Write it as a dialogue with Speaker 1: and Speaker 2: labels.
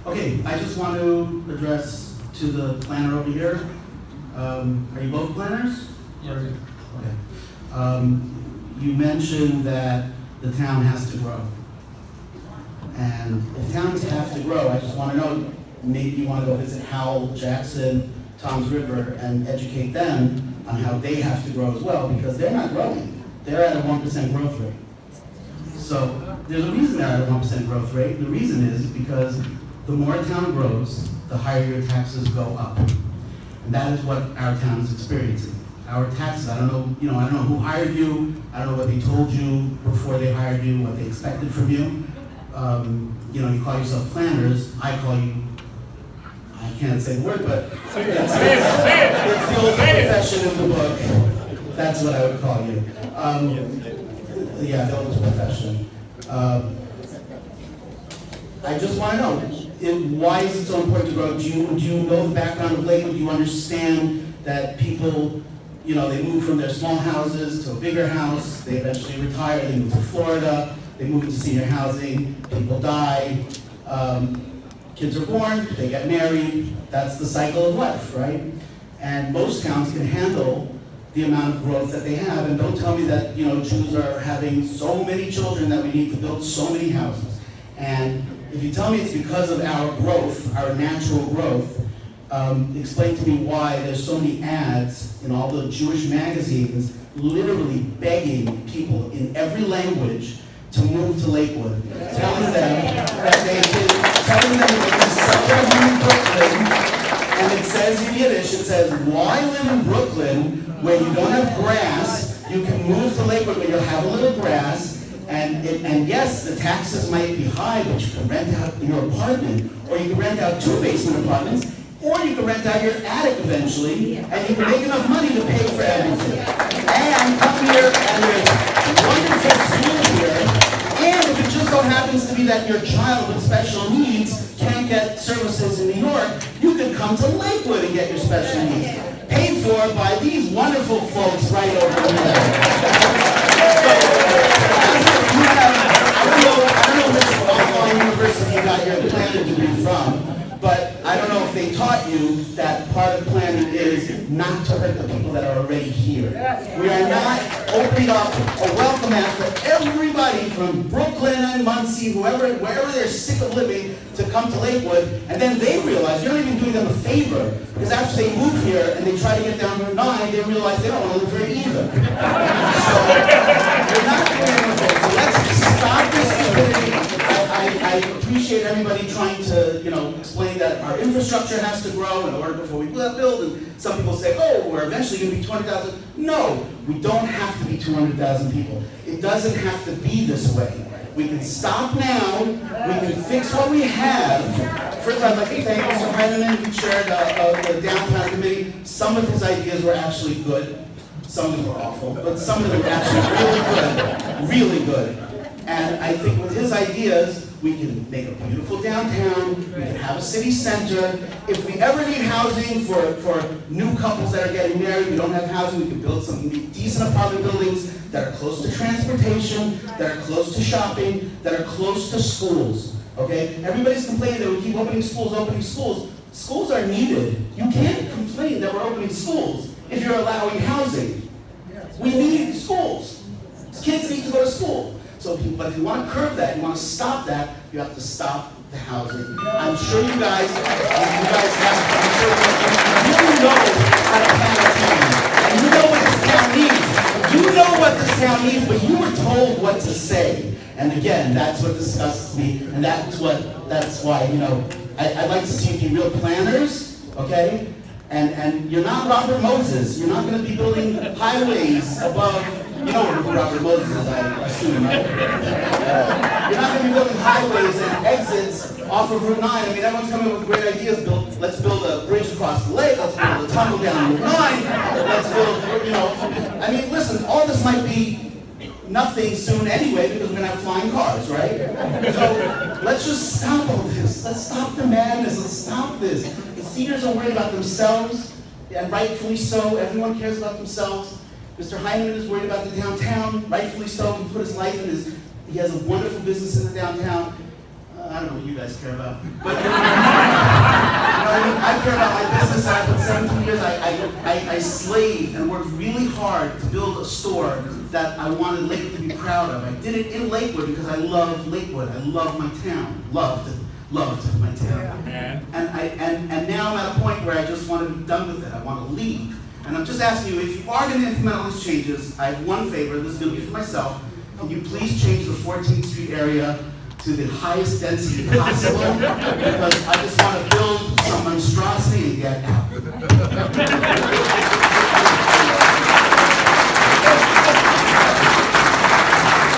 Speaker 1: Okay, I just want to address to the planner over here. Are you both planners?
Speaker 2: Yes.
Speaker 1: Okay. You mentioned that the town has to grow. And if towns have to grow, I just want to know, maybe you want to go visit Howell, Jackson, Toms River, and educate them on how they have to grow as well, because they're not growing. They're at a 1% growth rate. So there's a reason they're at a 1% growth rate. The reason is because the more a town grows, the higher your taxes go up. And that is what our town is experiencing. Our taxes, I don't know who hired you, I don't know what they told you before they hired you, what they expected from you. You call yourself planners, I call you, I can't say the word, but it's the old profession in the book. That's what I would call you. The old profession. I just want to know, why is it so important to grow? Do you know the background of Lakewood? Do you understand that people, they move from their small houses to a bigger house, they eventually retire, they move to Florida, they move into senior housing, people die, kids are born, they get married, that's the cycle of life, right? And most towns can handle the amount of growth that they have, and don't tell me that, Jews are having so many children that we need to build so many houses. And if you tell me it's because of our growth, our natural growth, explain to me why there's so many ads in all the Jewish magazines literally begging people in every language to move to Lakewood, telling them that they can sell their home in Brooklyn, and it says in Yiddish, it says, why live in Brooklyn where you don't have grass? You can move to Lakewood where you'll have a little grass, and yes, the taxes might be high, but you can rent out your apartment, or you can rent out 2 basement apartments, or you can rent out your attic eventually, and you can make enough money to pay for everything. And come here, and there's wonderful schools here, and if it just so happens to be that your child with special needs can't get services in New York, you can come to Lakewood and get your special needs. Paid for by these wonderful folks right over there. I don't know which Walmart University you got your planning degree from, but I don't know if they taught you that part of planning is not to hurt the people that are already here. We are not opening up a welcome mat for everybody from Brooklyn and Muncie, wherever they're sick of living, to come to Lakewood, and then they realize you're not even doing them a favor, because after they move here and they try to get down Route 9, they realize they don't want to live here either. So you're not doing them a favor. So let's stop this stupidity. I appreciate everybody trying to, explain that our infrastructure has to grow in order before we build, and some people say, oh, we're eventually going to be 200,000. No, we don't have to be 200,000 people. It doesn't have to be this way. We can stop now, we can fix what we have. First, I'd like to thank Mr. Heineman, who chaired the downtown committee. Some of his ideas were actually good. Some of them were awful, but some of them were actually really good. And I think with his ideas, we can make a beautiful downtown, we can have a city center. If we ever need housing for new couples that are getting married, we don't have housing, we can build some decent apartment buildings that are close to transportation, that are close to shopping, that are close to schools, okay? Everybody's complaining that we keep opening schools. Schools are needed. You can't complain that we're opening schools if you're allowing housing. We need schools. Kids need to go to school. But if you want to curb that, you want to stop that, you have to stop the housing. I'm sure you guys have, you know how to plan a town. And you know what this town needs. You know what this town needs, but you were told what to say. And again, that's what disgusts me, and that's why, I'd like to see you be real planners, okay? And you're not Robert Moses. You're not going to be building highways above. You know who Robert Moses is, I assume, right? You're not going to be building highways and exits off of Route 9. I mean, everyone's coming up with great ideas. Let's build a bridge across the lake. Let's build a tunnel down Route 9. Let's build, listen, all this might be nothing soon anyway because we're going to have flying cars, right? So let's just stop all this. Let's stop the madness. Let's stop this. The seniors are worried about themselves, and rightfully so. Everyone cares about themselves. Mr. Heineman is worried about the downtown, rightfully so. He put his life in he has a wonderful business in the downtown. I don't know what you guys care about. But care about my business side, but 17 years I slaved and worked really hard to build a store that I wanted Lakewood to be proud of. I did it in Lakewood because I love Lakewood. I love my town. Loved my town.
Speaker 2: Yeah.
Speaker 1: And now I'm at a point where I just want to be done with it. I want to leave. And I'm just asking you, if you are going to implement all these changes, I have one favor. This is going to be for myself. Can you please change the 14th Street area to the highest density possible? Because I just want to build some monstrosity and get out.